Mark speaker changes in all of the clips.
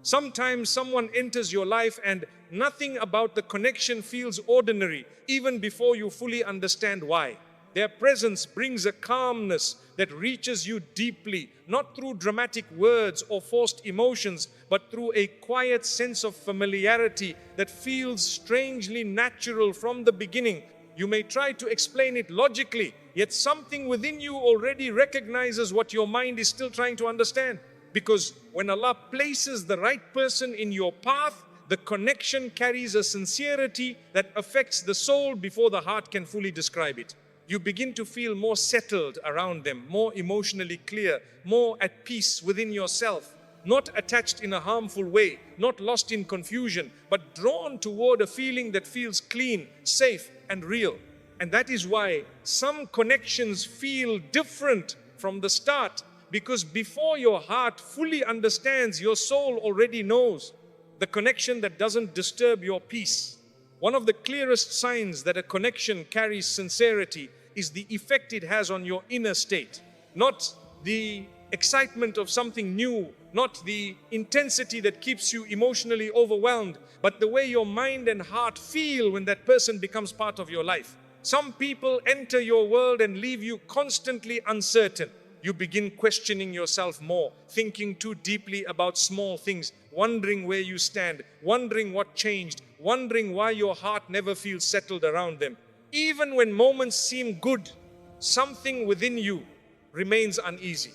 Speaker 1: Sometimes someone enters your life and nothing about the connection feels ordinary, even before you fully understand why. Their presence brings a calmness that reaches you deeply, not through dramatic words or forced emotions, but through a quiet sense of familiarity that feels strangely natural from the beginning. You may try to explain it logically, yet something within you already recognizes what your mind is still trying to understand. Because when Allah places the right person in your path, the connection carries a sincerity that affects the soul before the heart can fully describe it. You begin to feel more settled around them, more emotionally clear, more at peace within yourself, not attached in a harmful way, not lost in confusion, but drawn toward a feeling that feels clean, safe, and real. And that is why some connections feel different from the start, because before your heart fully understands, your soul already knows. The connection that doesn't disturb your peace. One of the clearest signs that a connection carries sincerity is the effect it has on your inner state. Not the excitement of something new, not the intensity that keeps you emotionally overwhelmed, but the way your mind and heart feel when that person becomes part of your life. Some people enter your world and leave you constantly uncertain. You begin questioning yourself more, thinking too deeply about small things, wondering where you stand, wondering what changed, wondering why your heart never feels settled around them. Even when moments seem good, something within you remains uneasy.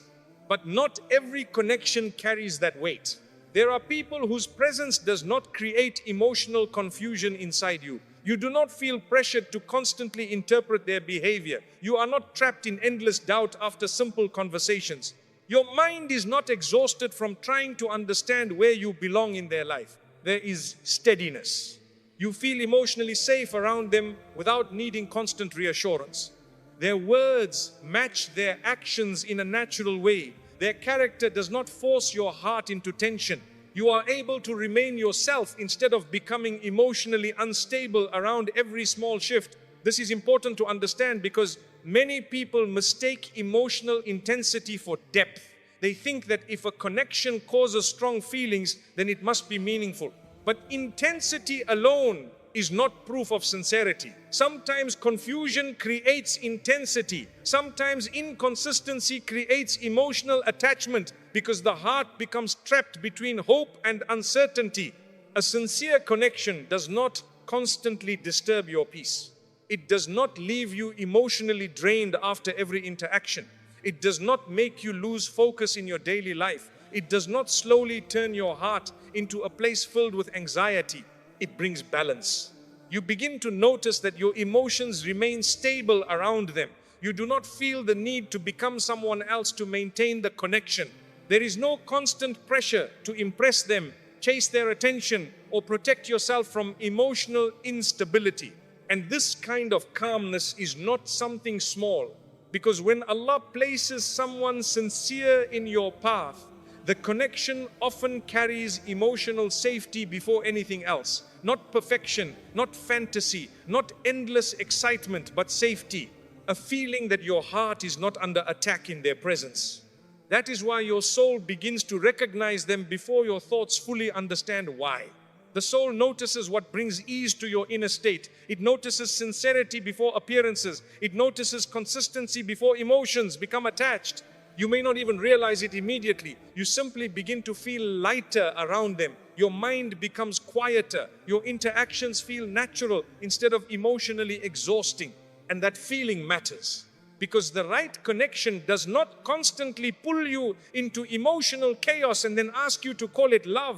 Speaker 1: But not every connection carries that weight. There are people whose presence does not create emotional confusion inside you. You do not feel pressured to constantly interpret their behavior. You are not trapped in endless doubt after simple conversations. Your mind is not exhausted from trying to understand where you belong in their life. There is steadiness. You feel emotionally safe around them without needing constant reassurance. Their words match their actions in a natural way. Their character does not force your heart into tension. You are able to remain yourself instead of becoming emotionally unstable around every small shift. This is important to understand because many people mistake emotional intensity for depth. They think that if a connection causes strong feelings, then it must be meaningful. But intensity alone is not proof of sincerity. Sometimes confusion creates intensity. Sometimes inconsistency creates emotional attachment because the heart becomes trapped between hope and uncertainty. A sincere connection does not constantly disturb your peace. It does not leave you emotionally drained after every interaction. It does not make you lose focus in your daily life. It does not slowly turn your heart into a place filled with anxiety. It brings balance. You begin to notice that your emotions remain stable around them. You do not feel the need to become someone else to maintain the connection. There is no constant pressure to impress them, chase their attention, or protect yourself from emotional instability. And this kind of calmness is not something small, because when Allah places someone sincere in your path, the connection often carries emotional safety before anything else. Not perfection, not fantasy, not endless excitement, but safety. A feeling that your heart is not under attack in their presence. That is why your soul begins to recognize them before your thoughts fully understand why. The soul notices what brings ease to your inner state. It notices sincerity before appearances. It notices consistency before emotions become attached. You may not even realize it immediately. You simply begin to feel lighter around them. Your mind becomes quieter. Your interactions feel natural instead of emotionally exhausting. And that feeling matters. Because the right connection does not constantly pull you into emotional chaos and then ask you to call it love.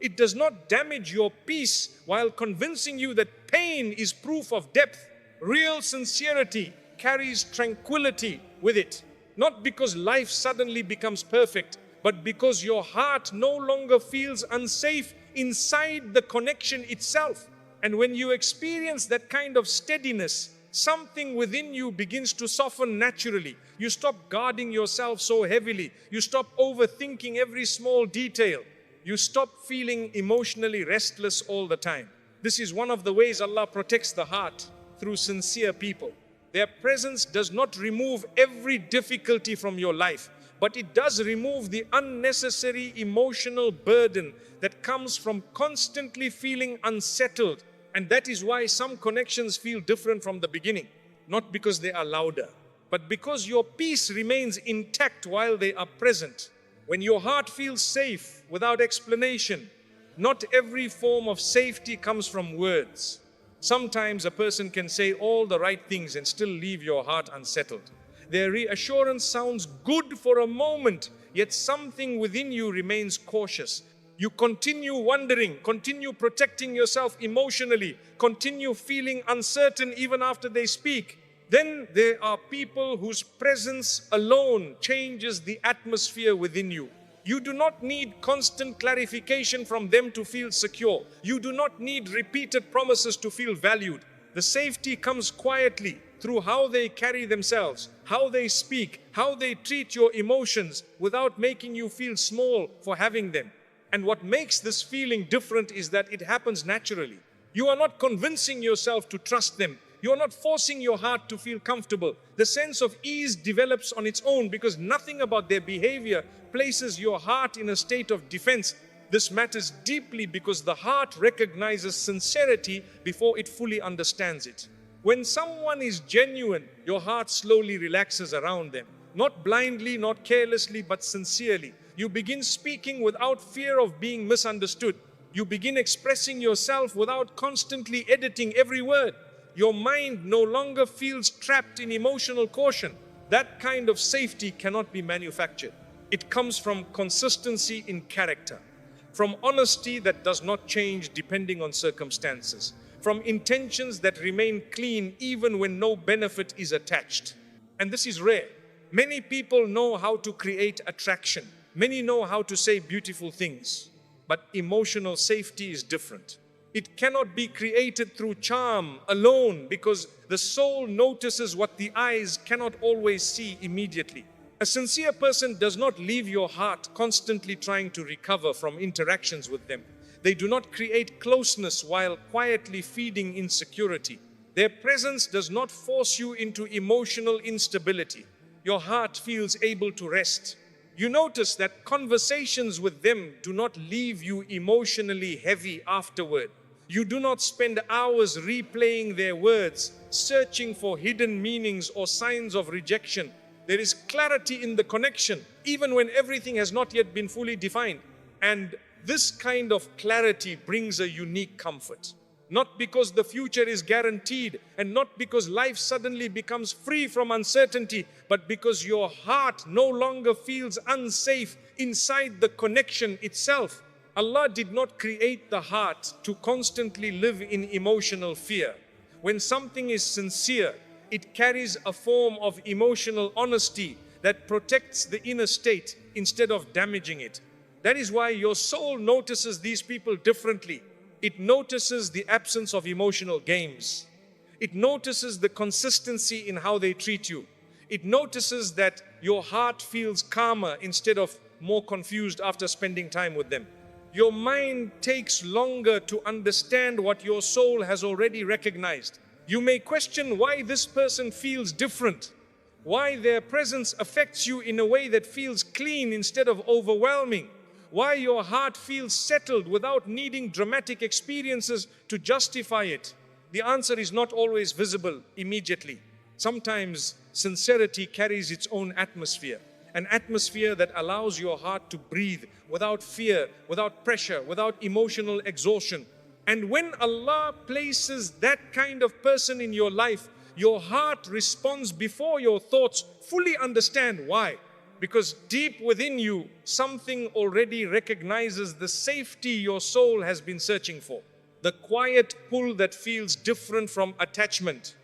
Speaker 1: It does not damage your peace while convincing you that pain is proof of depth. Real sincerity carries tranquility with it. Not because life suddenly becomes perfect, but because your heart no longer feels unsafe inside the connection itself. And when you experience that kind of steadiness, something within you begins to soften naturally. You stop guarding yourself so heavily. You stop overthinking every small detail. You stop feeling emotionally restless all the time. This is one of the ways Allah protects the heart through sincere people. Their presence does not remove every difficulty from your life, but it does remove the unnecessary emotional burden that comes from constantly feeling unsettled. And that is why some connections feel different from the beginning, not because they are louder, but because your peace remains intact while they are present. When your heart feels safe without explanation, not every form of safety comes from words. Sometimes a person can say all the right things and still leave your heart unsettled. Their reassurance sounds good for a moment, yet something within you remains cautious. You continue wondering, continue protecting yourself emotionally, continue feeling uncertain even after they speak. Then there are people whose presence alone changes the atmosphere within you. You do not need constant clarification from them to feel secure. You do not need repeated promises to feel valued. The safety comes quietly through how they carry themselves, how they speak, how they treat your emotions without making you feel small for having them. And what makes this feeling different is that it happens naturally. You are not convincing yourself to trust them. You are not forcing your heart to feel comfortable. The sense of ease develops on its own because nothing about their behavior places your heart in a state of defense. This matters deeply because the heart recognizes sincerity before it fully understands it. When someone is genuine, your heart slowly relaxes around them. Not blindly, not carelessly, but sincerely. You begin speaking without fear of being misunderstood. You begin expressing yourself without constantly editing every word. Your mind no longer feels trapped in emotional caution. That kind of safety cannot be manufactured. It comes from consistency in character, from honesty that does not change depending on circumstances, from intentions that remain clean even when no benefit is attached. And this is rare. Many people know how to create attraction. Many know how to say beautiful things. But emotional safety is different. It cannot be created through charm alone because the soul notices what the eyes cannot always see immediately. A sincere person does not leave your heart constantly trying to recover from interactions with them. They do not create closeness while quietly feeding insecurity. Their presence does not force you into emotional instability. Your heart feels able to rest. You notice that conversations with them do not leave you emotionally heavy afterward. You do not spend hours replaying their words, searching for hidden meanings or signs of rejection. There is clarity in the connection, even when everything has not yet been fully defined. And this kind of clarity brings a unique comfort. Not because the future is guaranteed, and not because life suddenly becomes free from uncertainty, but because your heart no longer feels unsafe inside the connection itself. Allah did not create the heart to constantly live in emotional fear. When something is sincere, it carries a form of emotional honesty that protects the inner state instead of damaging it. That is why your soul notices these people differently. It notices the absence of emotional games. It notices the consistency in how they treat you. It notices that your heart feels calmer instead of more confused after spending time with them. Your mind takes longer to understand what your soul has already recognized. You may question why this person feels different, why their presence affects you in a way that feels clean instead of overwhelming, why your heart feels settled without needing dramatic experiences to justify it. The answer is not always visible immediately. Sometimes sincerity carries its own atmosphere, an atmosphere that allows your heart to breathe without fear, without pressure, without emotional exhaustion. And when Allah places that kind of person in your life, your heart responds before your thoughts fully understand why. Because deep within you, something already recognizes the safety your soul has been searching for. The quiet pull that feels different from attachment.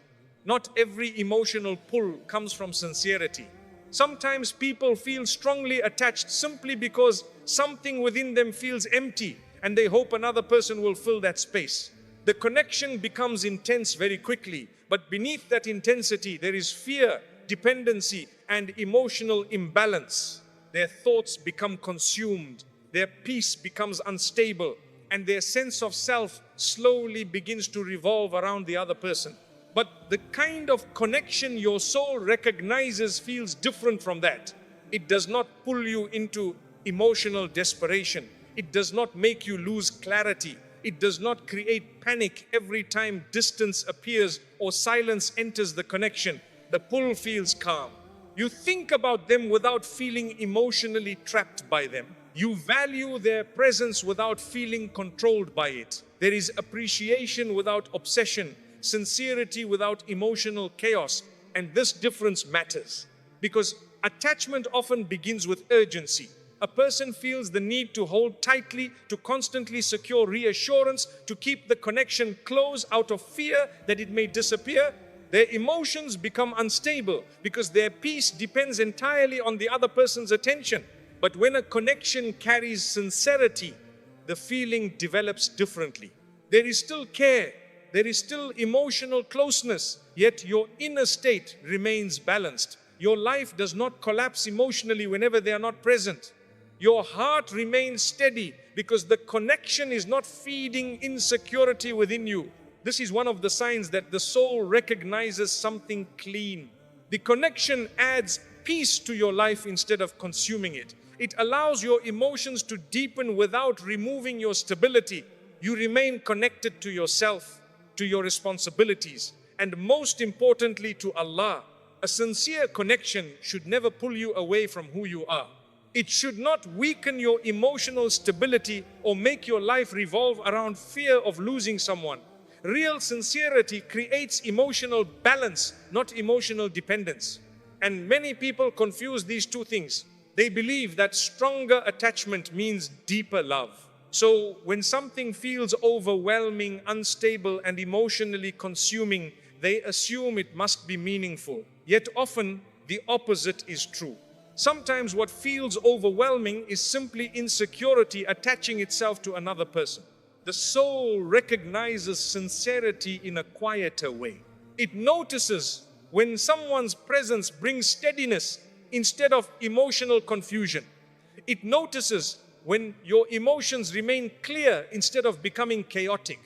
Speaker 1: Not every emotional pull comes from sincerity. Sometimes people feel strongly attached simply because something within them feels empty and they hope another person will fill that space. The connection becomes intense very quickly, but beneath that intensity there is fear, dependency, and emotional imbalance. Their thoughts become consumed, their peace becomes unstable, and their sense of self slowly begins to revolve around the other person. But the kind of connection your soul recognizes feels different from that. It does not pull you into emotional desperation. It does not make you lose clarity. It does not create panic every time distance appears or silence enters the connection. The pull feels calm. You think about them without feeling emotionally trapped by them. You value their presence without feeling controlled by it. There is appreciation without obsession, sincerity without emotional chaos, and this difference matters because attachment often begins with urgency. A person feels the need to hold tightly, to constantly secure reassurance, to keep the connection close out of fear that it may disappear. Their emotions become unstable because their peace depends entirely on the other person's attention. But when a connection carries sincerity, the feeling develops differently. There is still care, there is still emotional closeness, yet your inner state remains balanced. Your life does not collapse emotionally whenever they are not present. Your heart remains steady because the connection is not feeding insecurity within you. This is one of the signs that the soul recognizes something clean. The connection adds peace to your life instead of consuming it. It allows your emotions to deepen without removing your stability. You remain connected to yourself, to your responsibilities, and most importantly to Allah. A sincere connection should never pull you away from who you are. It should not weaken your emotional stability or make your life revolve around fear of losing someone. Real sincerity creates emotional balance, not emotional dependence. And many people confuse these two things. They believe that stronger attachment means deeper love. So when something feels overwhelming, unstable, and emotionally consuming, they assume it must be meaningful. Yet often the opposite is true. Sometimes what feels overwhelming is simply insecurity attaching itself to another person. The soul recognizes sincerity in a quieter way. It notices when someone's presence brings steadiness instead of emotional confusion. It notices when your emotions remain clear instead of becoming chaotic.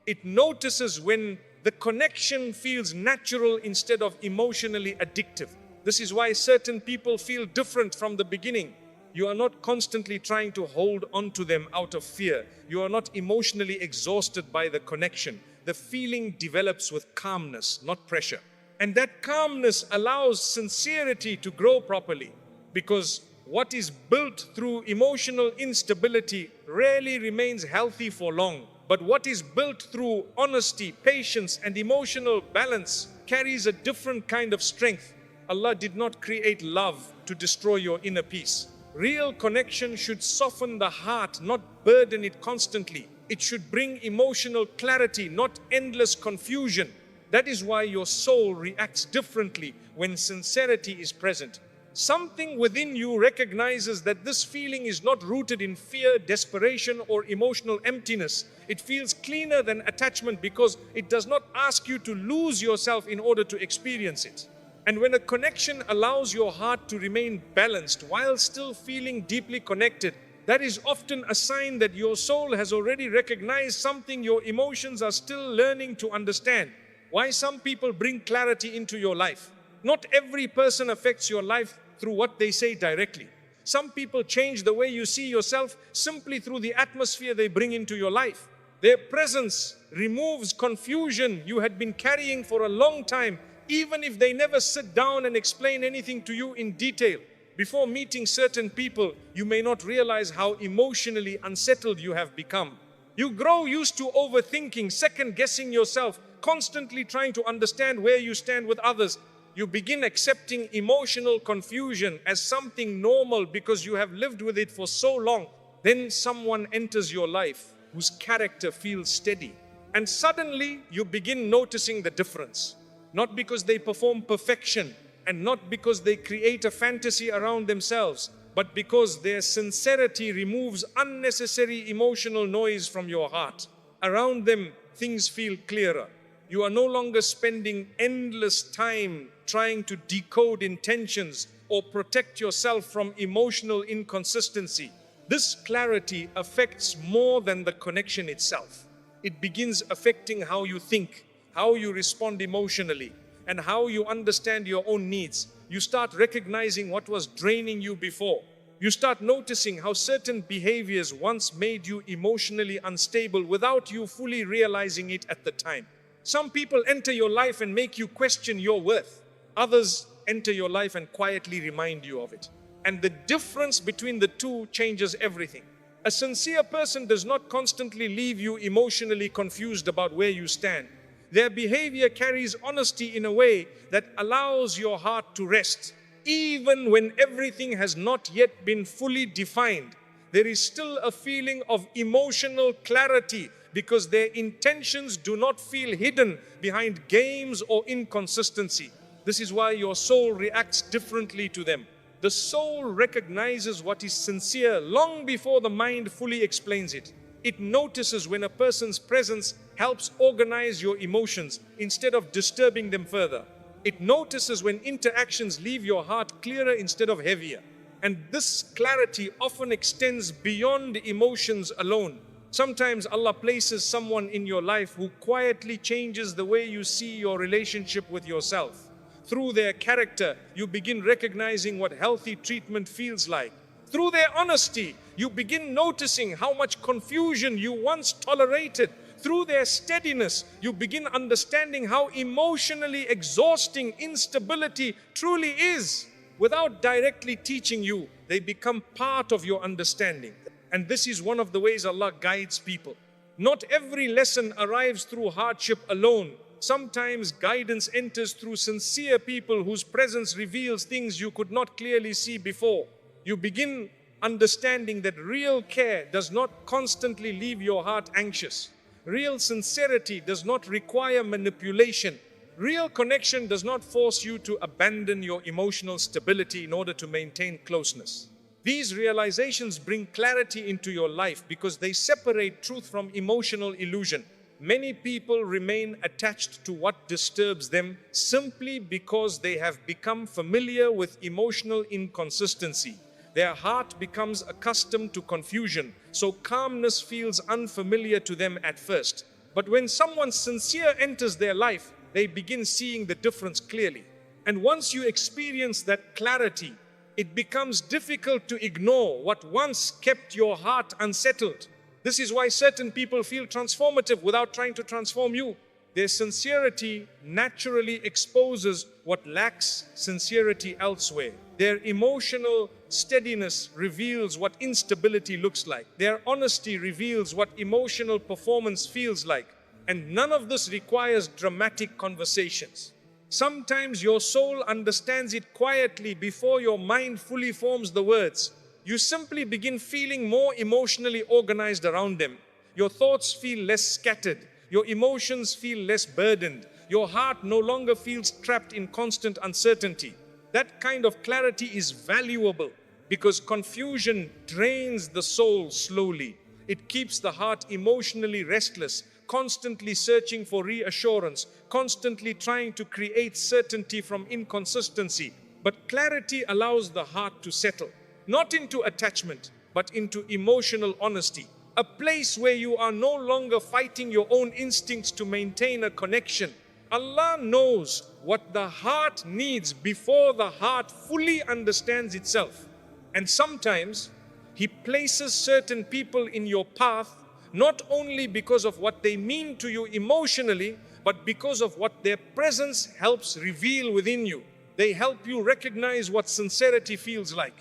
Speaker 1: It notices when the connection feels natural instead of emotionally addictive. This is why certain people feel different from the beginning. You are not constantly trying to hold on to them out of fear. You are not emotionally exhausted by the connection. The feeling develops with calmness, not pressure. And that calmness allows sincerity to grow properly, because what is built through emotional instability rarely remains healthy for long. But what is built through honesty, patience, and emotional balance carries a different kind of strength. Allah did not create love to destroy your inner peace. Real connection should soften the heart, not burden it constantly. It should bring emotional clarity, not endless confusion. That is why your soul reacts differently when sincerity is present. Something within you recognizes that this feeling is not rooted in fear, desperation, or emotional emptiness. It feels cleaner than attachment because it does not ask you to lose yourself in order to experience it. And when a connection allows your heart to remain balanced while still feeling deeply connected, that is often a sign that your soul has already recognized something your emotions are still learning to understand. Why some people bring clarity into your life? Not every person affects your life through what they say directly. Some people change the way you see yourself simply through the atmosphere they bring into your life. Their presence removes confusion you had been carrying for a long time, even if they never sit down and explain anything to you in detail. Before meeting certain people, you may not realize how emotionally unsettled you have become. You grow used to overthinking, second-guessing yourself, constantly trying to understand where you stand with others. You begin accepting emotional confusion as something normal because you have lived with it for so long. Then someone enters your life whose character feels steady, and suddenly you begin noticing the difference. Not because they perform perfection, and not because they create a fantasy around themselves, but because their sincerity removes unnecessary emotional noise from your heart. Around them, things feel clearer. You are no longer spending endless time trying to decode intentions or protect yourself from emotional inconsistency. This clarity affects more than the connection itself. It begins affecting how you think, how you respond emotionally, and how you understand your own needs. You start recognizing what was draining you before. You start noticing how certain behaviors once made you emotionally unstable without you fully realizing it at the time. Some people enter your life and make you question your worth. Others enter your life and quietly remind you of it. And the difference between the two changes everything. A sincere person does not constantly leave you emotionally confused about where you stand. Their behavior carries honesty in a way that allows your heart to rest. Even when everything has not yet been fully defined, there is still a feeling of emotional clarity because their intentions do not feel hidden behind games or inconsistency. This is why your soul reacts differently to them. The soul recognizes what is sincere long before the mind fully explains it. It notices when a person's presence helps organize your emotions instead of disturbing them further. It notices when interactions leave your heart clearer instead of heavier. And this clarity often extends beyond emotions alone. Sometimes Allah places someone in your life who quietly changes the way you see your relationship with yourself. Through their character, you begin recognizing what healthy treatment feels like. Through their honesty, you begin noticing how much confusion you once tolerated. Through their steadiness, you begin understanding how emotionally exhausting instability truly is. Without directly teaching you, they become part of your understanding. And this is one of the ways Allah guides people. Not every lesson arrives through hardship alone. Sometimes guidance enters through sincere people whose presence reveals things you could not clearly see before. You begin understanding that real care does not constantly leave your heart anxious. Real sincerity does not require manipulation. Real connection does not force you to abandon your emotional stability in order to maintain closeness. These realizations bring clarity into your life because they separate truth from emotional illusion. Many people remain attached to what disturbs them simply because they have become familiar with emotional inconsistency. Their heart becomes accustomed to confusion, so calmness feels unfamiliar to them at first. But when someone sincere enters their life, they begin seeing the difference clearly. And once you experience that clarity, it becomes difficult to ignore what once kept your heart unsettled. This is why certain people feel transformative without trying to transform you. Their sincerity naturally exposes what lacks sincerity elsewhere. Their emotional steadiness reveals what instability looks like. Their honesty reveals what emotional performance feels like. And none of this requires dramatic conversations. Sometimes your soul understands it quietly before your mind fully forms the words. You simply begin feeling more emotionally organized around them. Your thoughts feel less scattered. Your emotions feel less burdened. Your heart no longer feels trapped in constant uncertainty. That kind of clarity is valuable because confusion drains the soul slowly. It keeps the heart emotionally restless, constantly searching for reassurance, constantly trying to create certainty from inconsistency. But clarity allows the heart to settle. Not into attachment, but into emotional honesty. A place where you are no longer fighting your own instincts to maintain a connection. Allah knows what the heart needs before the heart fully understands itself. And sometimes He places certain people in your path not only because of what they mean to you emotionally, but because of what their presence helps reveal within you. They help you recognize what sincerity feels like.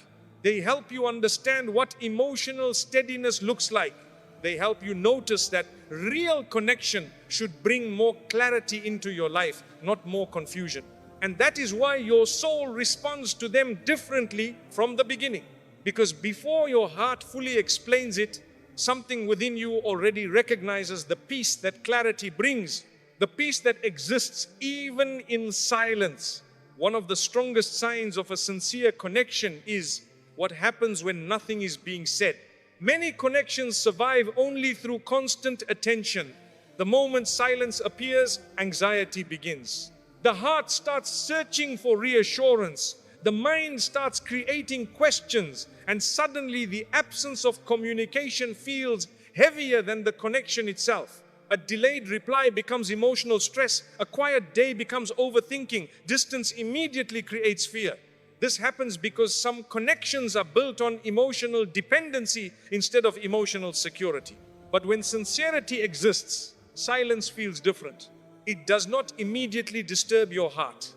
Speaker 1: They help you understand what emotional steadiness looks like. They help you notice that real connection should bring more clarity into your life, not more confusion. And that is why your soul responds to them differently from the beginning. Because before your heart fully explains it, something within you already recognizes the peace that clarity brings, the peace that exists even in silence. One of the strongest signs of a sincere connection is what happens when nothing is being said. Many connections survive only through constant attention. The moment silence appears, anxiety begins. The heart starts searching for reassurance. The mind starts creating questions, and suddenly the absence of communication feels heavier than the connection itself. A delayed reply becomes emotional stress. A quiet day becomes overthinking. Distance immediately creates fear. This happens because some connections are built on emotional dependency instead of emotional security. But when sincerity exists, silence feels different. It does not immediately disturb your heart.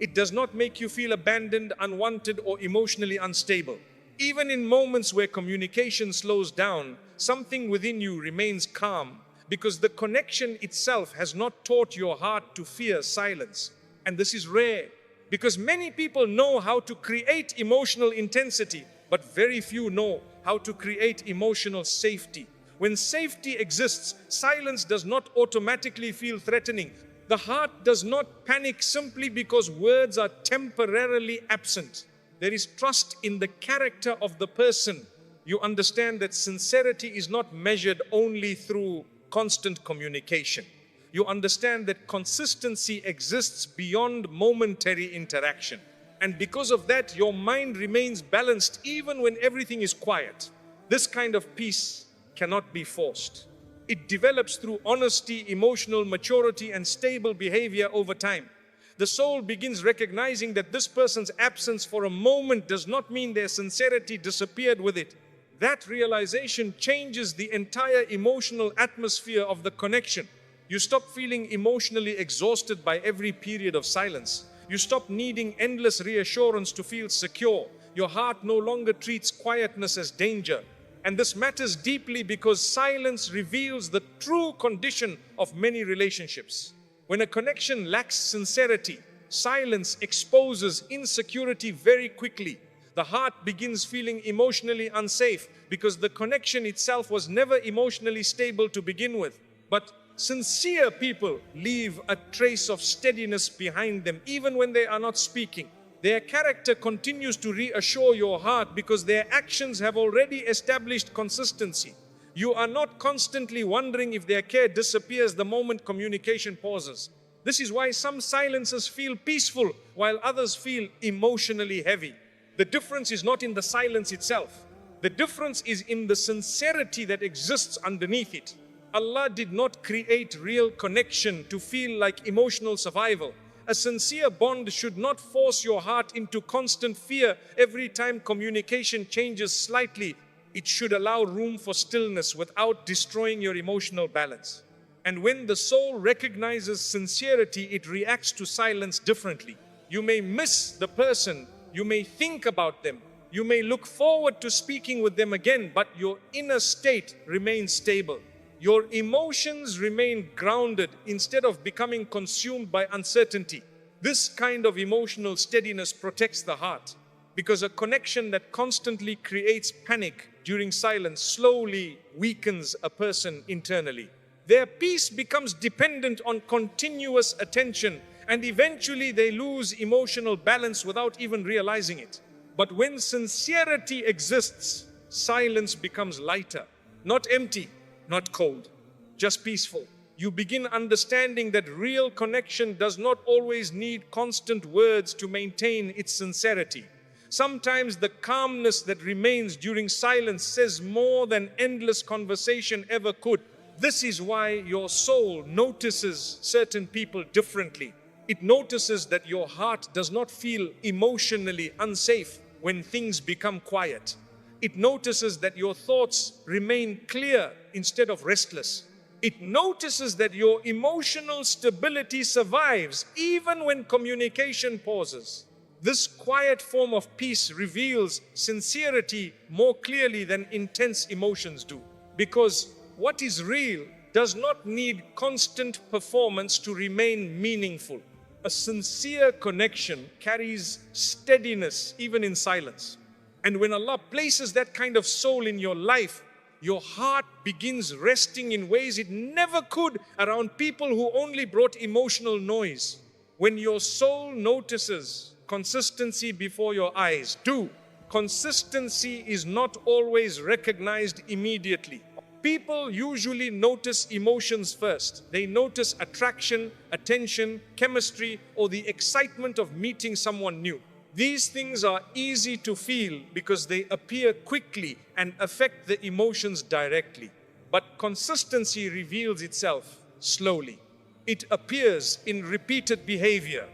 Speaker 1: It does not make you feel abandoned, unwanted, or emotionally unstable. Even in moments where communication slows down, something within you remains calm because the connection itself has not taught your heart to fear silence. And this is rare because many people know how to create emotional intensity, but very few know how to create emotional safety. When safety exists, silence does not automatically feel threatening. The heart does not panic simply because words are temporarily absent. There is trust in the character of the person. You understand that sincerity is not measured only through constant communication. You understand that consistency exists beyond momentary interaction. And because of that, your mind remains balanced even when everything is quiet. This kind of peace cannot be forced. It develops through honesty, emotional maturity, and stable behavior over time. The soul begins recognizing that this person's absence for a moment does not mean their sincerity disappeared with it. That realization changes the entire emotional atmosphere of the connection. You stop feeling emotionally exhausted by every period of silence. You stop needing endless reassurance to feel secure. Your heart no longer treats quietness as danger. And this matters deeply because silence reveals the true condition of many relationships. When a connection lacks sincerity, silence exposes insecurity very quickly. The heart begins feeling emotionally unsafe because the connection itself was never emotionally stable to begin with. But sincere people leave a trace of steadiness behind them even when they are not speaking. Their character continues to reassure your heart because their actions have already established consistency. You are not constantly wondering if their care disappears the moment communication pauses. This is why some silences feel peaceful while others feel emotionally heavy. The difference is not in the silence itself. The difference is in the sincerity that exists underneath it. Allah did not create real connection to feel like emotional survival. A sincere bond should not force your heart into constant fear every time communication changes slightly. It should allow room for stillness without destroying your emotional balance. And when the soul recognizes sincerity, it reacts to silence differently. You may miss the person, you may think about them, you may look forward to speaking with them again, but your inner state remains stable. Your emotions remain grounded instead of becoming consumed by uncertainty. This kind of emotional steadiness protects the heart because a connection that constantly creates panic during silence slowly weakens a person internally. Their peace becomes dependent on continuous attention, and eventually they lose emotional balance without even realizing it. But when sincerity exists, silence becomes lighter, not empty, not cold, just peaceful. You begin understanding that real connection does not always need constant words to maintain its sincerity. Sometimes the calmness that remains during silence says more than endless conversation ever could. This is why your soul notices certain people differently. It notices that your heart does not feel emotionally unsafe when things become quiet. It notices that your thoughts remain clear instead of restless. It notices that your emotional stability survives even when communication pauses. This quiet form of peace reveals sincerity more clearly than intense emotions do. Because what is real does not need constant performance to remain meaningful. A sincere connection carries steadiness even in silence. And when Allah places that kind of soul in your life, your heart begins resting in ways it never could around people who only brought emotional noise. When your soul notices consistency before your eyes do, consistency is not always recognized immediately. People usually notice emotions first. They notice attraction, attention, chemistry, or the excitement of meeting someone new. These things are easy to feel because they appear quickly and affect the emotions directly. But consistency reveals itself slowly. It appears in repeated behavior,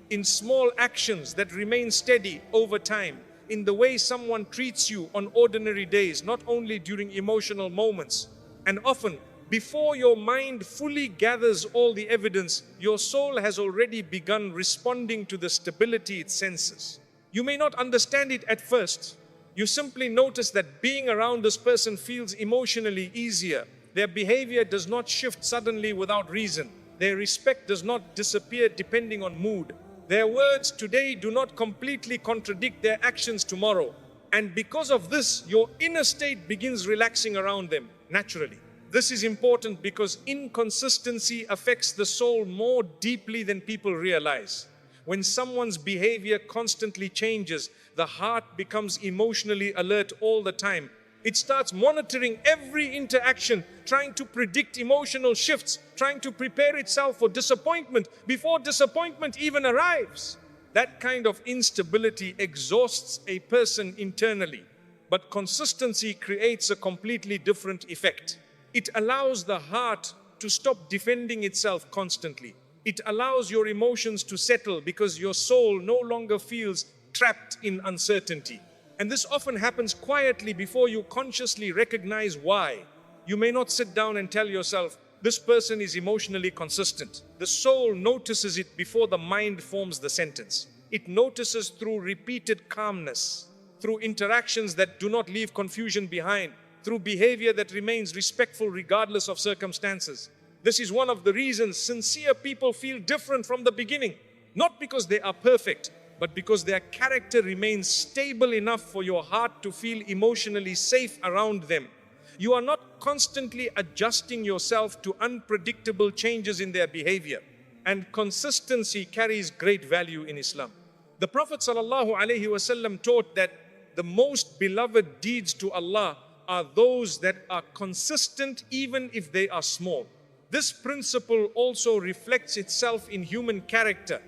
Speaker 1: in small actions that remain steady over time, in the way someone treats you on ordinary days, not only during emotional moments. And often, before your mind fully gathers all the evidence, your soul has already begun responding to the stability it senses. You may not understand it at first. You simply notice that being around this person feels emotionally easier. Their behavior does not shift suddenly without reason. Their respect does not disappear depending on mood. Their words today do not completely contradict their actions tomorrow. And because of this, your inner state begins relaxing around them naturally. This is important because inconsistency affects the soul more deeply than people realize. When someone's behavior constantly changes, the heart becomes emotionally alert all the time. It starts monitoring every interaction, trying to predict emotional shifts, trying to prepare itself for disappointment before disappointment even arrives. That kind of instability exhausts a person internally, but consistency creates a completely different effect. It allows the heart to stop defending itself constantly. It allows your emotions to settle because your soul no longer feels trapped in uncertainty. And this often happens quietly before you consciously recognize why. You may not sit down and tell yourself, this person is emotionally consistent. The soul notices it before the mind forms the sentence. It notices through repeated calmness, through interactions that do not leave confusion behind, through behavior that remains respectful regardless of circumstances. This is one of the reasons sincere people feel different from the beginning. Not because they are perfect, but because their character remains stable enough for your heart to feel emotionally safe around them. You are not constantly adjusting yourself to unpredictable changes in their behavior. And consistency carries great value in Islam. The Prophet ﷺ taught that the most beloved deeds to Allah are those that are consistent even if they are small. This principle also reflects itself in human character.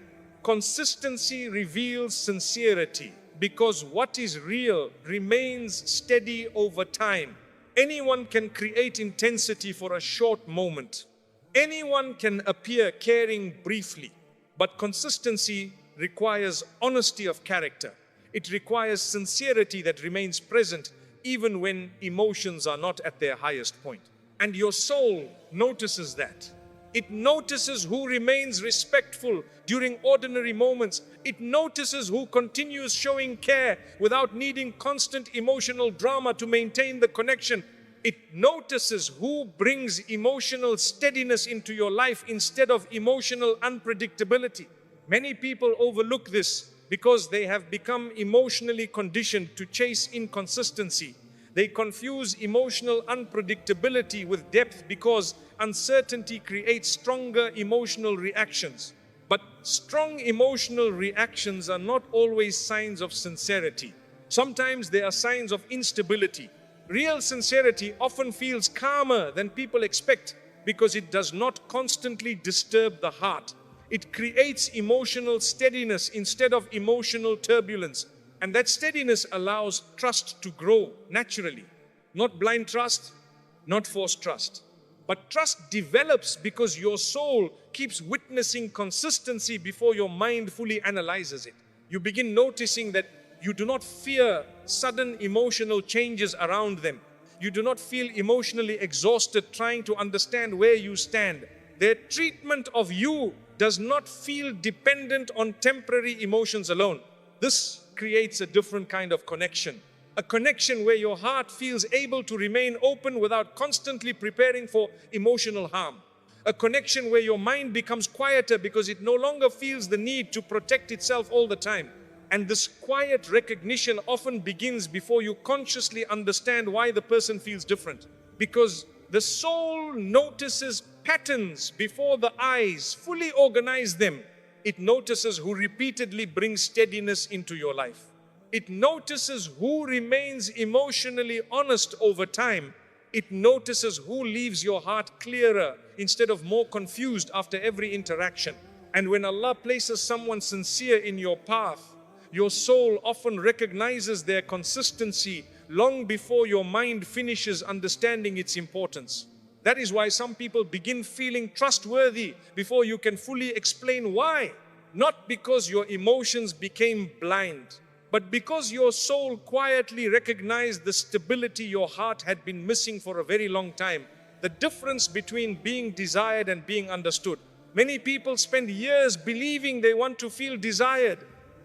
Speaker 1: Consistency reveals sincerity because what is real remains steady over time. Anyone can create intensity for a short moment. Anyone can appear caring briefly, but consistency requires honesty of character. It requires sincerity that remains present even when emotions are not at their highest point. And your soul notices that. It notices who remains respectful during ordinary moments. It notices who continues showing care without needing constant emotional drama to maintain the connection. It notices who brings emotional steadiness into your life instead of emotional unpredictability. Many people overlook this because they have become emotionally conditioned to chase inconsistency. They confuse emotional unpredictability with depth because uncertainty creates stronger emotional reactions. But strong emotional reactions are not always signs of sincerity. Sometimes they are signs of instability. Real sincerity often feels calmer than people expect because it does not constantly disturb the heart. It creates emotional steadiness instead of emotional turbulence. And that steadiness allows trust to grow naturally. Not blind trust, not forced trust. But trust develops because your soul keeps witnessing consistency before your mind fully analyzes it. You begin noticing that you do not fear sudden emotional changes around them. You do not feel emotionally exhausted trying to understand where you stand. Their treatment of you does not feel dependent on temporary emotions alone. This creates a different kind of connection. A connection where your heart feels able to remain open without constantly preparing for emotional harm. A connection where your mind becomes quieter because it no longer feels the need to protect itself all the time. And this quiet recognition often begins before you consciously understand why the person feels different. Because the soul notices patterns before the eyes fully organize them. It notices who repeatedly brings steadiness into your life. It notices who remains emotionally honest over time. It notices who leaves your heart clearer instead of more confused after every interaction. And when Allah places someone sincere in your path, your soul often recognizes their consistency long before your mind finishes understanding its importance. That is why some people begin feeling trustworthy before you can fully explain why. Not because your emotions became blind, but because your soul quietly recognized the stability your heart had been missing for a very long time. The difference between being desired and being understood. Many people spend years believing they want to feel desired,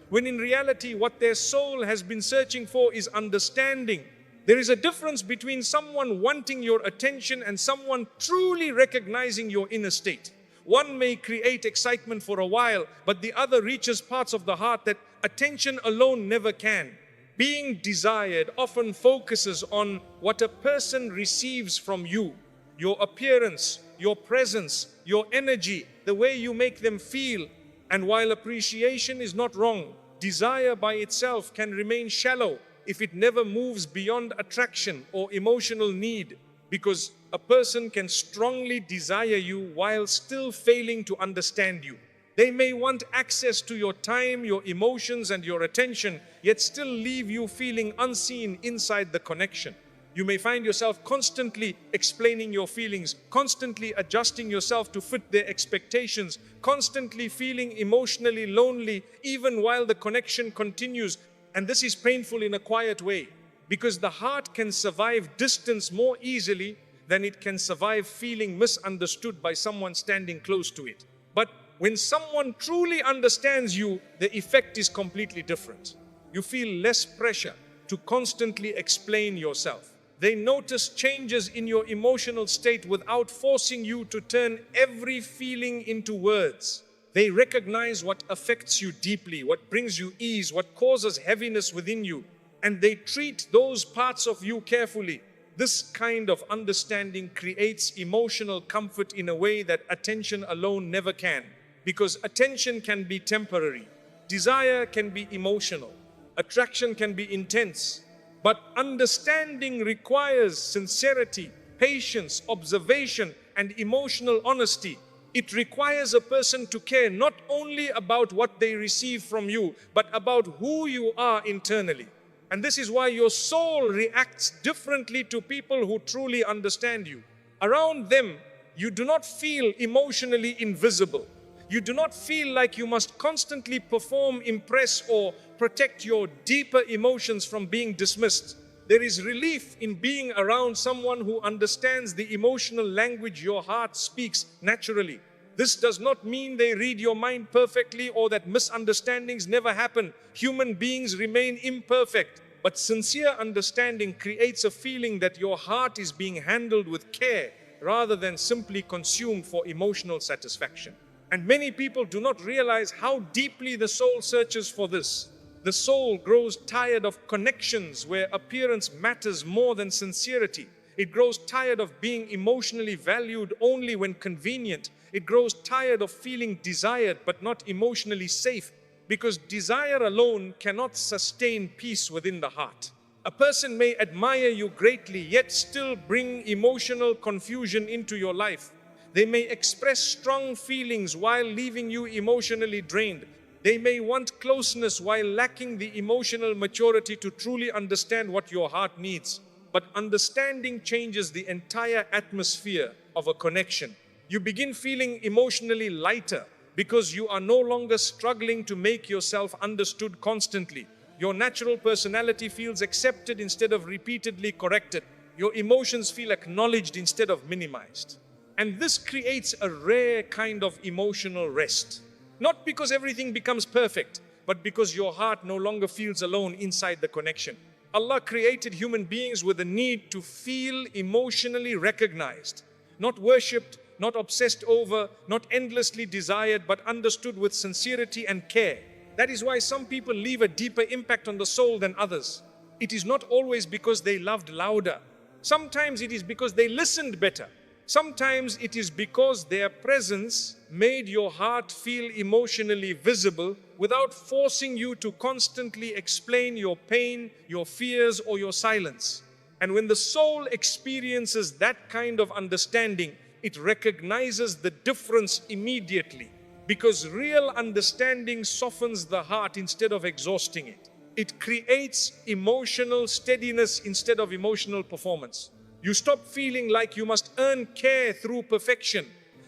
Speaker 1: when in reality what their soul has been searching for is understanding. There is a difference between someone wanting your attention and someone truly recognizing your inner state. One may create excitement for a while, but the other reaches parts of the heart that attention alone never can. Being desired often focuses on what a person receives from you, your appearance, your presence, your energy, the way you make them feel. And while appreciation is not wrong, desire by itself can remain shallow if it never moves beyond attraction or emotional need, because a person can strongly desire you while still failing to understand you. They may want access to your time, your emotions, and your attention, yet still leave you feeling unseen inside the connection. You may find yourself constantly explaining your feelings, constantly adjusting yourself to fit their expectations, constantly feeling emotionally lonely even while the connection continues. And this is painful in a quiet way, because the heart can survive distance more easily than it can survive feeling misunderstood by someone standing close to it. But when someone truly understands you, the effect is completely different. You feel less pressure to constantly explain yourself. They notice changes in your emotional state without forcing you to turn every feeling into words. They recognize what affects you deeply, what brings you ease, what causes heaviness within you, and they treat those parts of you carefully. This kind of understanding creates emotional comfort in a way that attention alone never can. Because attention can be temporary, desire can be emotional, attraction can be intense, but understanding requires sincerity, patience, observation, and emotional honesty. It requires a person to care not only about what they receive from you, but about who you are internally. And this is why your soul reacts differently to people who truly understand you. Around them, you do not feel emotionally invisible. You do not feel like you must constantly perform, impress, or protect your deeper emotions from being dismissed. There is relief in being around someone who understands the emotional language your heart speaks naturally. This does not mean they read your mind perfectly or that misunderstandings never happen. Human beings remain imperfect, but sincere understanding creates a feeling that your heart is being handled with care rather than simply consumed for emotional satisfaction. And many people do not realize how deeply the soul searches for this. The soul grows tired of connections where appearance matters more than sincerity. It grows tired of being emotionally valued only when convenient. It grows tired of feeling desired but not emotionally safe, because desire alone cannot sustain peace within the heart. A person may admire you greatly yet still bring emotional confusion into your life. They may express strong feelings while leaving you emotionally drained. They may want closeness while lacking the emotional maturity to truly understand what your heart needs. But understanding changes the entire atmosphere of a connection. You begin feeling emotionally lighter because you are no longer struggling to make yourself understood constantly. Your natural personality feels accepted instead of repeatedly corrected. Your emotions feel acknowledged instead of minimized. And this creates a rare kind of emotional rest. Not because everything becomes perfect, but because your heart no longer feels alone inside the connection. Allah created human beings with a need to feel emotionally recognized, not worshipped, not obsessed over, not endlessly desired, but understood with sincerity and care. That is why some people leave a deeper impact on the soul than others. It is not always because they loved louder. Sometimes it is because they listened better. Sometimes it is because their presence made your heart feel emotionally visible without forcing you to constantly explain your pain, your fears, or your silence. And when the soul experiences that kind of understanding, it recognizes the difference immediately, because real understanding softens the heart instead of exhausting it. It creates emotional steadiness instead of emotional performance. You stop feeling like you must earn care through perfection.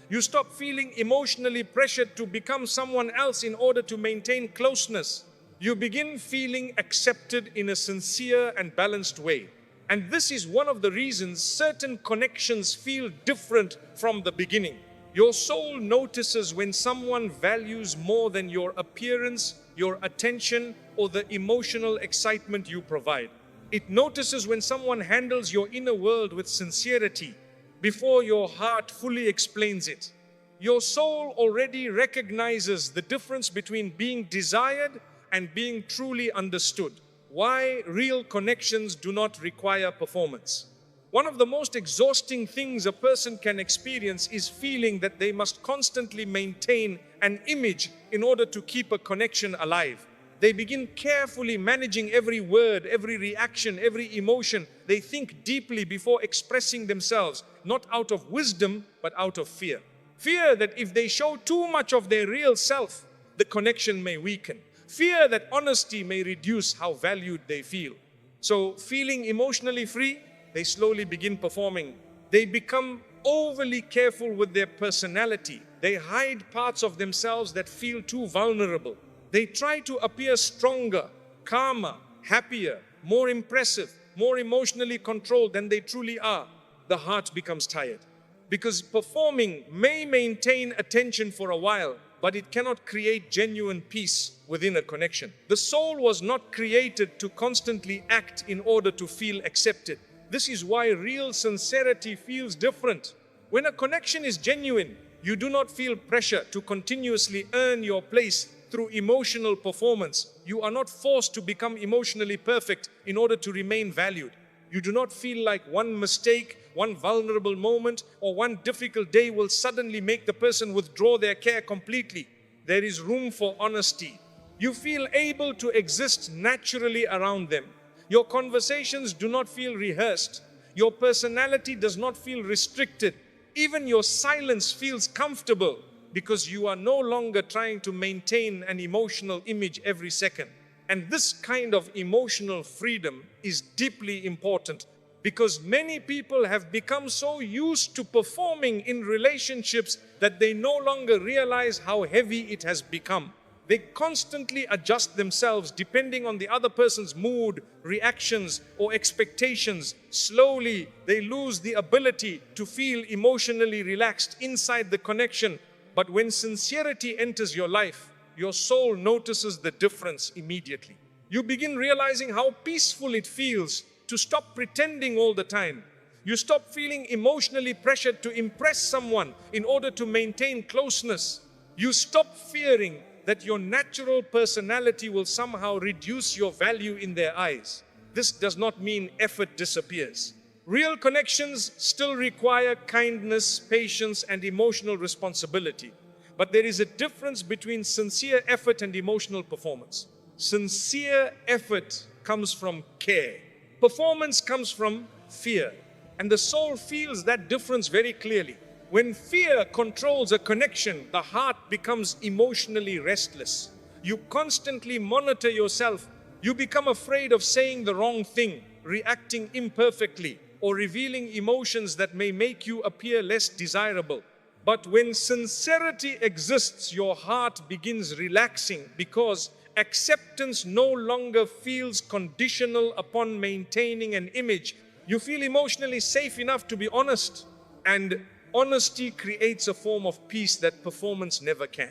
Speaker 1: You stop feeling emotionally pressured to become someone else in order to maintain closeness. You begin feeling accepted in a sincere and balanced way. And this is one of the reasons certain connections feel different from the beginning. Your soul notices when someone values more than your appearance, your attention, or the emotional excitement you provide. It notices when someone handles your inner world with sincerity before your heart fully explains it. Your soul already recognizes the difference between being desired and being truly understood. Why real connections do not require performance. One of the most exhausting things a person can experience is feeling that they must constantly maintain an image in order to keep a connection alive. They begin carefully managing every word, every reaction, every emotion. They think deeply before expressing themselves, not out of wisdom, but out of fear. Fear that if they show too much of their real self, the connection may weaken. Fear that honesty may reduce how valued they feel. So, feeling emotionally free, they slowly begin performing. They become overly careful with their personality. They hide parts of themselves that feel too vulnerable. They try to appear stronger, calmer, happier, more impressive, more emotionally controlled than they truly are. The heart becomes tired. Because performing may maintain attention for a while, but it cannot create genuine peace within a connection. The soul was not created to constantly act in order to feel accepted. This is why real sincerity feels different. When a connection is genuine, you do not feel pressure to continuously earn your place through emotional performance. You are not forced to become emotionally perfect in order to remain valued. You do not feel like one mistake, one vulnerable moment, or one difficult day will suddenly make the person withdraw their care completely. There is room for honesty. You feel able to exist naturally around them. Your conversations do not feel rehearsed. Your personality does not feel restricted. Even your silence feels comfortable because you are no longer trying to maintain an emotional image every second. And this kind of emotional freedom is deeply important because many people have become so used to performing in relationships that they no longer realize how heavy it has become. They constantly adjust themselves depending on the other person's mood, reactions, or expectations. Slowly, they lose the ability to feel emotionally relaxed inside the connection. But when sincerity enters your life, your soul notices the difference immediately. You begin realizing how peaceful it feels to stop pretending all the time. You stop feeling emotionally pressured to impress someone in order to maintain closeness. You stop fearing that your natural personality will somehow reduce your value in their eyes. This does not mean effort disappears. Real connections still require kindness, patience, and emotional responsibility. But there is a difference between sincere effort and emotional performance. Sincere effort comes from care. Performance comes from fear. And the soul feels that difference very clearly. When fear controls a connection, the heart becomes emotionally restless. You constantly monitor yourself. You become afraid of saying the wrong thing, reacting imperfectly, or revealing emotions that may make you appear less desirable. But when sincerity exists, your heart begins relaxing because acceptance no longer feels conditional upon maintaining an image. You feel emotionally safe enough to be honest, and honesty creates a form of peace that performance never can.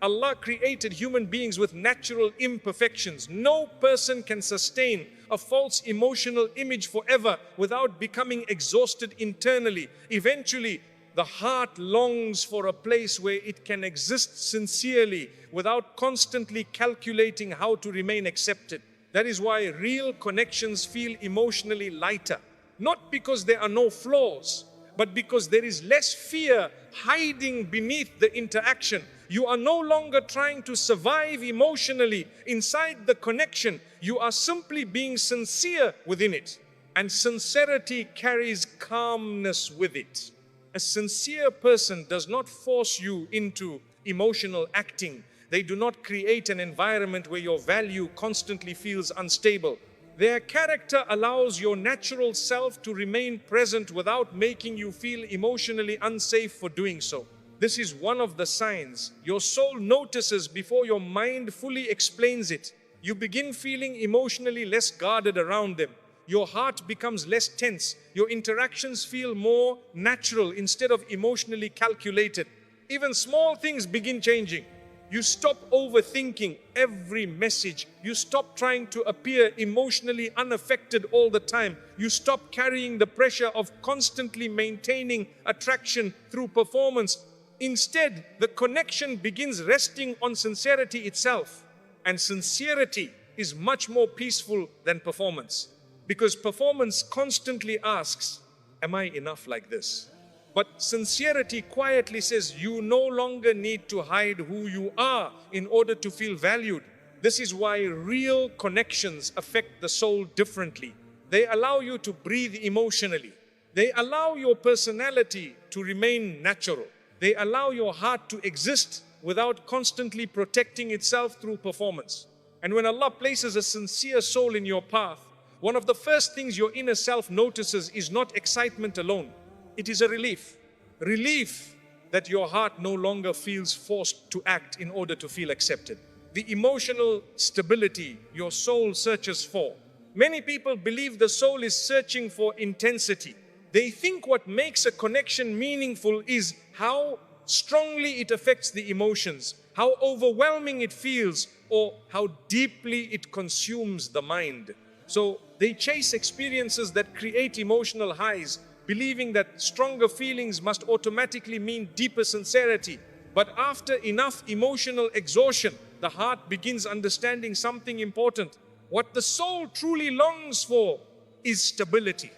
Speaker 1: Allah created human beings with natural imperfections. No person can sustain a false emotional image forever without becoming exhausted internally. Eventually, the heart longs for a place where it can exist sincerely without constantly calculating how to remain accepted. That is why real connections feel emotionally lighter. Not because there are no flaws, but because there is less fear hiding beneath the interaction. You are no longer trying to survive emotionally inside the connection. You are simply being sincere within it. And sincerity carries calmness with it. A sincere person does not force you into emotional acting. They do not create an environment where your value constantly feels unstable. Their character allows your natural self to remain present without making you feel emotionally unsafe for doing so. This is one of the signs your soul notices before your mind fully explains it. You begin feeling emotionally less guarded around them. Your heart becomes less tense. Your interactions feel more natural instead of emotionally calculated. Even small things begin changing. You stop overthinking every message. You stop trying to appear emotionally unaffected all the time. You stop carrying the pressure of constantly maintaining attraction through performance. Instead, the connection begins resting on sincerity itself. And sincerity is much more peaceful than performance. Because performance constantly asks, am I enough like this? But sincerity quietly says you no longer need to hide who you are in order to feel valued. This is why real connections affect the soul differently. They allow you to breathe emotionally. They allow your personality to remain natural. They allow your heart to exist without constantly protecting itself through performance. And when Allah places a sincere soul in your path, one of the first things your inner self notices is not excitement alone. It is a relief. Relief that your heart no longer feels forced to act in order to feel accepted. The emotional stability your soul searches for. Many people believe the soul is searching for intensity. They think what makes a connection meaningful is how strongly it affects the emotions, how overwhelming it feels, or how deeply it consumes the mind. So they chase experiences that create emotional highs, believing that stronger feelings must automatically mean deeper sincerity. But after enough emotional exhaustion, the heart begins understanding something important. What the soul truly longs for is stability,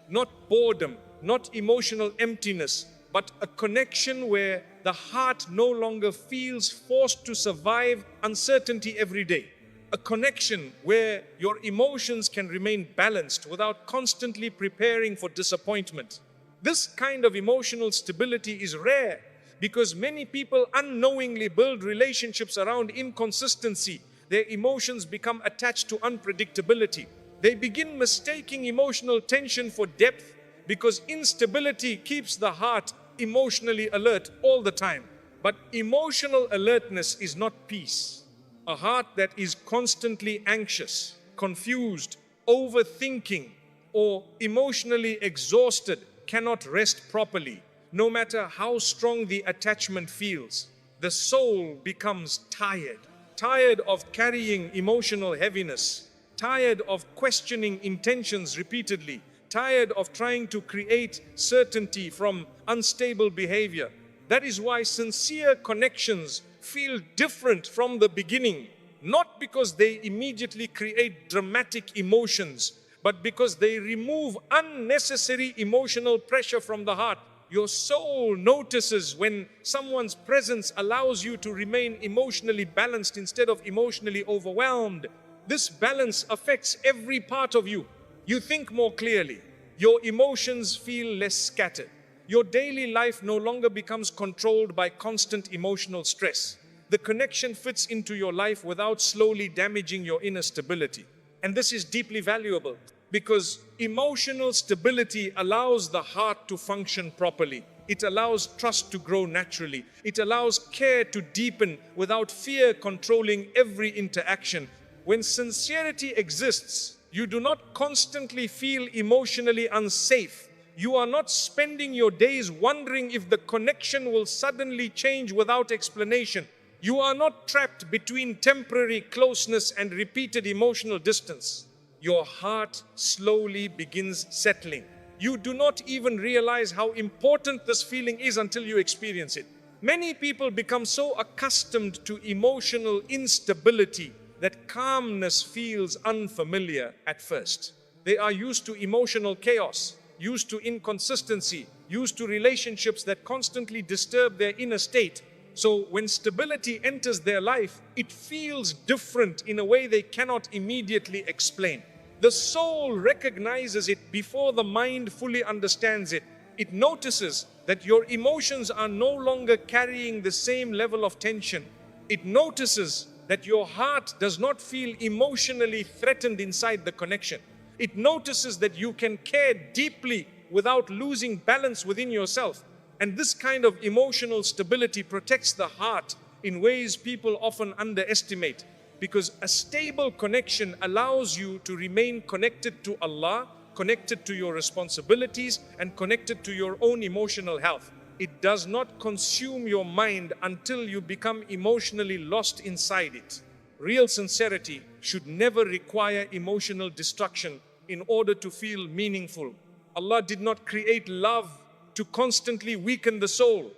Speaker 1: not boredom, not emotional emptiness, but a connection where the heart no longer feels forced to survive uncertainty every day. A connection where your emotions can remain balanced without constantly preparing for disappointment. This kind of emotional stability is rare because many people unknowingly build relationships around inconsistency. Their emotions become attached to unpredictability. They begin mistaking emotional tension for depth because instability keeps the heart emotionally alert all the time. But emotional alertness is not peace. A heart that is constantly anxious, confused, overthinking, or emotionally exhausted cannot rest properly, no matter how strong the attachment feels. The soul becomes tired, tired of carrying emotional heaviness, tired of questioning intentions repeatedly, tired of trying to create certainty from unstable behavior. That is why sincere connections feel different from the beginning, not because they immediately create dramatic emotions, but because they remove unnecessary emotional pressure from the heart. Your soul notices when someone's presence allows you to remain emotionally balanced instead of emotionally overwhelmed. This balance affects every part of you. You think more clearly. Your emotions feel less scattered. Your daily life no longer becomes controlled by constant emotional stress. The connection fits into your life without slowly damaging your inner stability. And this is deeply valuable because emotional stability allows the heart to function properly. It allows trust to grow naturally. It allows care to deepen without fear controlling every interaction. When sincerity exists, you do not constantly feel emotionally unsafe. You are not spending your days wondering if the connection will suddenly change without explanation. You are not trapped between temporary closeness and repeated emotional distance. Your heart slowly begins settling. You do not even realize how important this feeling is until you experience it. Many people become so accustomed to emotional instability that calmness feels unfamiliar at first. They are used to emotional chaos, used to inconsistency, used to relationships that constantly disturb their inner state. So when stability enters their life, it feels different in a way they cannot immediately explain. The soul recognizes it before the mind fully understands it. It notices that your emotions are no longer carrying the same level of tension. It notices that your heart does not feel emotionally threatened inside the connection. It notices that you can care deeply without losing balance within yourself. And this kind of emotional stability protects the heart in ways people often underestimate, because a stable connection allows you to remain connected to Allah, connected to your responsibilities, and connected to your own emotional health. It does not consume your mind until you become emotionally lost inside it. Real sincerity should never require emotional destruction in order to feel meaningful. Allah did not create love to constantly weaken the soul.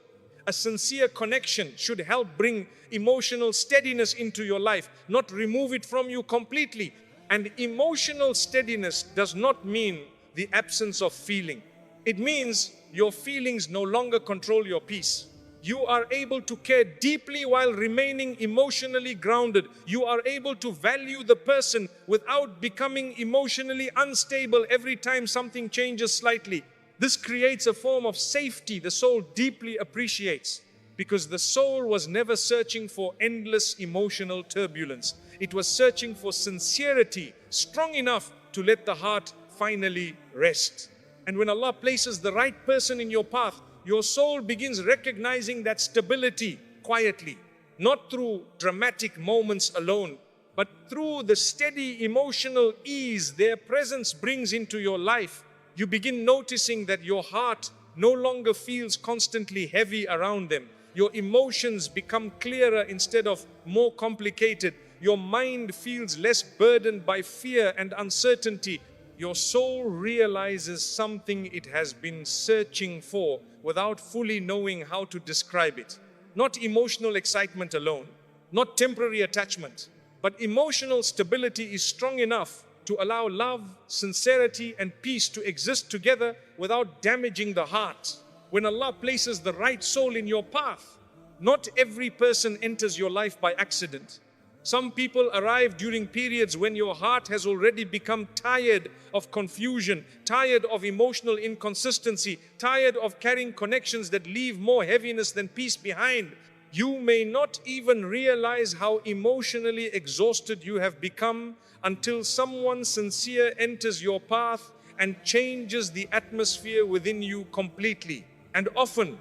Speaker 1: A sincere connection should help bring emotional steadiness into your life, not remove it from you completely. And emotional steadiness does not mean the absence of feeling. It means your feelings no longer control your peace. You are able to care deeply while remaining emotionally grounded. You are able to value the person without becoming emotionally unstable every time something changes slightly. This creates a form of safety the soul deeply appreciates, because the soul was never searching for endless emotional turbulence. It was searching for sincerity strong enough to let the heart finally rest. And when Allah places the right person in your path, your soul begins recognizing that stability quietly, not through dramatic moments alone, but through the steady emotional ease their presence brings into your life. You begin noticing that your heart no longer feels constantly heavy around them. Your emotions become clearer instead of more complicated. Your mind feels less burdened by fear and uncertainty. Your soul realizes something it has been searching for without fully knowing how to describe it. Not emotional excitement alone, not temporary attachment, but emotional stability is strong enough to allow love, sincerity, and peace to exist together without damaging the heart. When Allah places the right soul in your path, not every person enters your life by accident. Some people arrive during periods when your heart has already become tired of confusion, tired of emotional inconsistency, tired of carrying connections that leave more heaviness than peace behind. You may not even realize how emotionally exhausted you have become until someone sincere enters your path and changes the atmosphere within you completely. And often,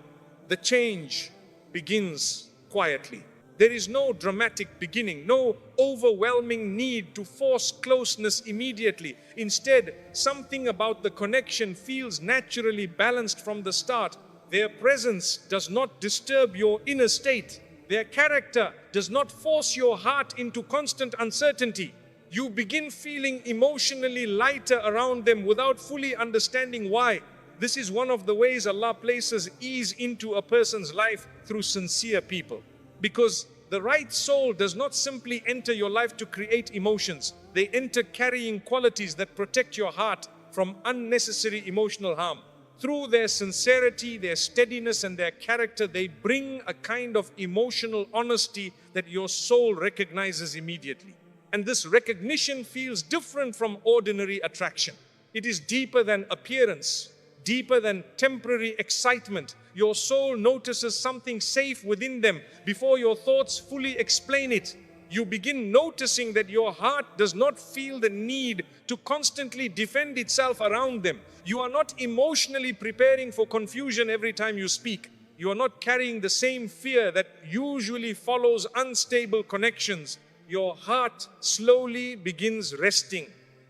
Speaker 1: the change begins quietly. There is no dramatic beginning, no overwhelming need to force closeness immediately. Instead, something about the connection feels naturally balanced from the start. Their presence does not disturb your inner state. Their character does not force your heart into constant uncertainty. You begin feeling emotionally lighter around them without fully understanding why. This is one of the ways Allah places ease into a person's life, through sincere people. Because the right soul does not simply enter your life to create emotions. They enter carrying qualities that protect your heart from unnecessary emotional harm. Through their sincerity, their steadiness, and their character, they bring a kind of emotional honesty that your soul recognizes immediately. And this recognition feels different from ordinary attraction. It is deeper than appearance, deeper than temporary excitement. Your soul notices something safe within them before your thoughts fully explain it. You begin noticing that your heart does not feel the need to constantly defend itself around them. You are not emotionally preparing for confusion every time you speak. You are not carrying the same fear that usually follows unstable connections. Your heart slowly begins resting.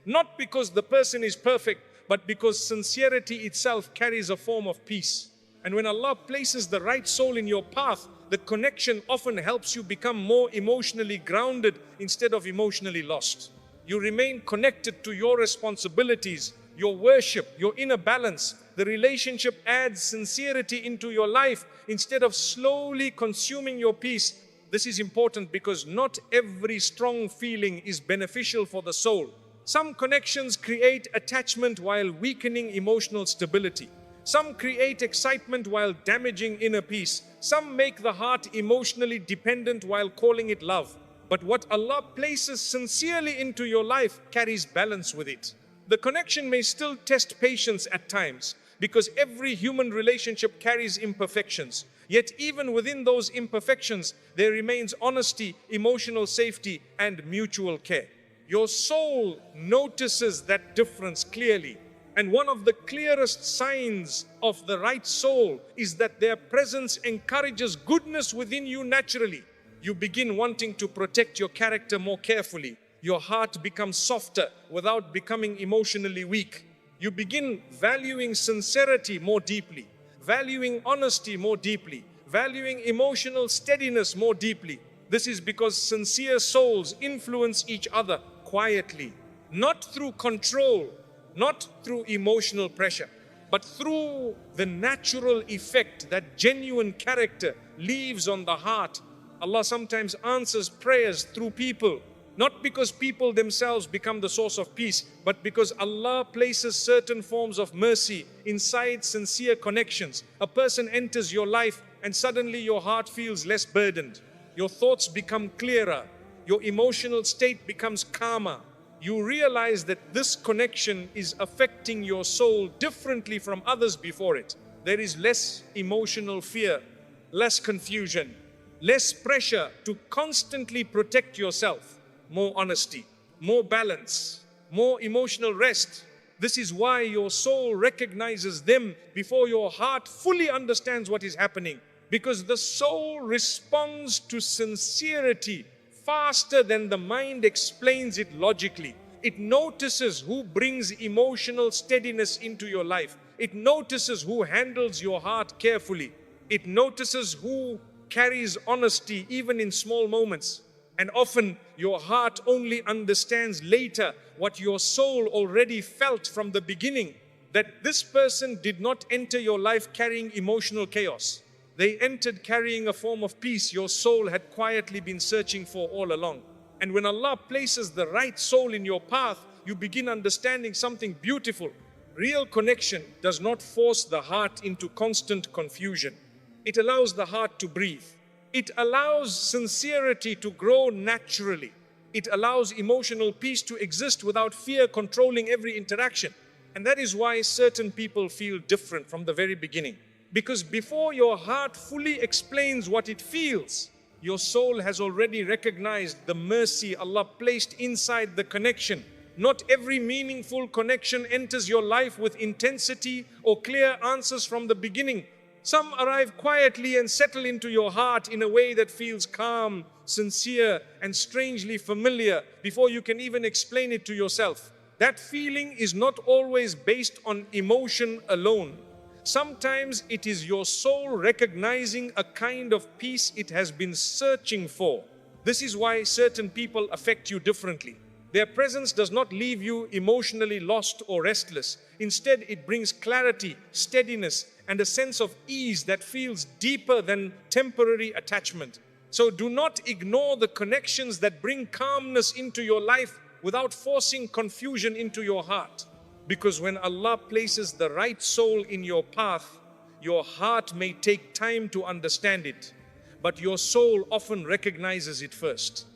Speaker 1: Not because the person is perfect, but because sincerity itself carries a form of peace. And when Allah places the right soul in your path, the connection often helps you become more emotionally grounded instead of emotionally lost. You remain connected to your responsibilities, your worship, your inner balance. The relationship adds sincerity into your life instead of slowly consuming your peace. This is important because not every strong feeling is beneficial for the soul. Some connections create attachment while weakening emotional stability. Some create excitement while damaging inner peace. Some make the heart emotionally dependent while calling it love. But what Allah places sincerely into your life carries balance with it. The connection may still test patience at times. because every human relationship carries imperfections. Yet even within those imperfections, there remains honesty, emotional safety, and mutual care. Your soul notices that difference clearly. And one of the clearest signs of the right soul is that their presence encourages goodness within you naturally. You begin wanting to protect your character more carefully. Your heart becomes softer without becoming emotionally weak. You begin valuing sincerity more deeply, valuing honesty more deeply, valuing emotional steadiness more deeply. This is because sincere souls influence each other quietly, not through control, not through emotional pressure, but through the natural effect that genuine character leaves on the heart. Allah sometimes answers prayers through people, not because people themselves become the source of peace, but because Allah places certain forms of mercy inside sincere connections. A person enters your life and suddenly your heart feels less burdened. Your thoughts become clearer. Your emotional state becomes calmer. You realize that this connection is affecting your soul differently from others before it. There is less emotional fear, less confusion, less pressure to constantly protect yourself, more honesty, more balance, more emotional rest. This is why your soul recognizes them before your heart fully understands what is happening, because the soul responds to sincerity faster than the mind explains it logically. It notices who brings emotional steadiness into your life. It notices who handles your heart carefully. It notices who carries honesty even in small moments. And often your heart only understands later what your soul already felt from the beginning, that this person did not enter your life carrying emotional chaos. They entered carrying a form of peace your soul had quietly been searching for all along. And when Allah places the right soul in your path, you begin understanding something beautiful. Real connection does not force the heart into constant confusion. It allows the heart to breathe. It allows sincerity to grow naturally. It allows emotional peace to exist without fear controlling every interaction. And that is why certain people feel different from the very beginning. Because before your heart fully explains what it feels, your soul has already recognized the mercy Allah placed inside the connection. Not every meaningful connection enters your life with intensity or clear answers from the beginning. Some arrive quietly and settle into your heart in a way that feels calm, sincere, and strangely familiar before you can even explain it to yourself. That feeling is not always based on emotion alone. Sometimes it is your soul recognizing a kind of peace it has been searching for. This is why certain people affect you differently. Their presence does not leave you emotionally lost or restless. Instead, it brings clarity, steadiness, and a sense of ease that feels deeper than temporary attachment. So do not ignore the connections that bring calmness into your life without forcing confusion into your heart. Because when Allah places the right soul in your path, your heart may take time to understand it, but your soul often recognizes it first.